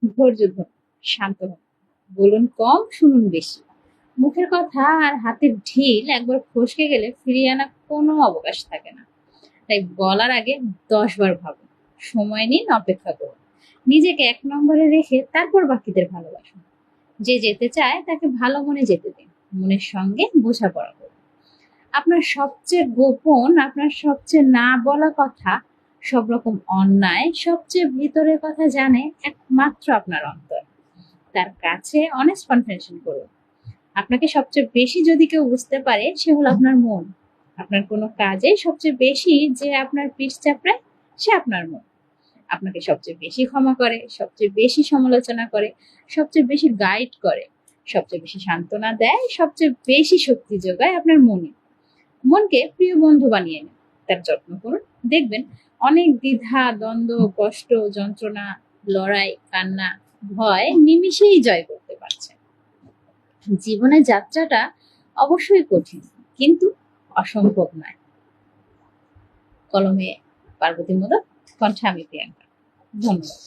ধৈর্য ধরুন, শান্ত হন, বলুন কম, শুনুন বেশি। মুখের কথা আর হাতের ঢিল একবার ফসকে গেলে ফিরিয়ে আনা কোনো অবকাশ থাকে না। তাই বলার আগে 10 বার ভাবুন, সময় নিন, অপেক্ষা করুন। নিজেকে এক নম্বরে রেখে তারপর বাকিদের ভালোবাসুন। যে যেতে চায় তাকে ভালো মনে যেতে দিন, মনের সঙ্গে বোঝাপড়া করুন। আপনার সবচেয়ে গোপন, আপনার সবচেয়ে না বলা কথা, সব রকম অন্যায়, সবচেয়ে ভিতরের কথা জানে একমাত্র আপনার অন্তর। তার কাছে অনেস্ট কনফেশন করুন। আপনাকে সবচেয়ে বেশি যদি কেউ বুঝতে পারে, সে হলো আপনার মন। আপনার কোনো কাজে সবচেয়ে বেশি যে আপনার পিঠ চাপড়ায়, সে আপনার মন। আপনাকে সবচেয়ে বেশি ক্ষমা করে, সবচেয়ে বেশি সমালোচনা করে, সবচেয়ে বেশি গাইড করে, সবচেয়ে বেশি সান্ত্বনা দেয়, সবচেয়ে বেশি শক্তি যোগায় আপনার মনে। মনকে প্রিয় বন্ধু বানিয়ে নিন, তার যত্ন করুন। দেখবেন অনেক দ্বিধা, দ্বন্দ্ব, কষ্ট, যন্ত্রণা, লড়াই, কান্না, ভয় নিমিষেই জয় করতে পারছে। জীবনের যাত্রাটা অবশ্যই কঠিন, কিন্তু অসম্ভব নয়। কলমে পার্বতী মোদক, কণ্ঠে আমি প্রিয়াঙ্কা। ধন্যবাদ।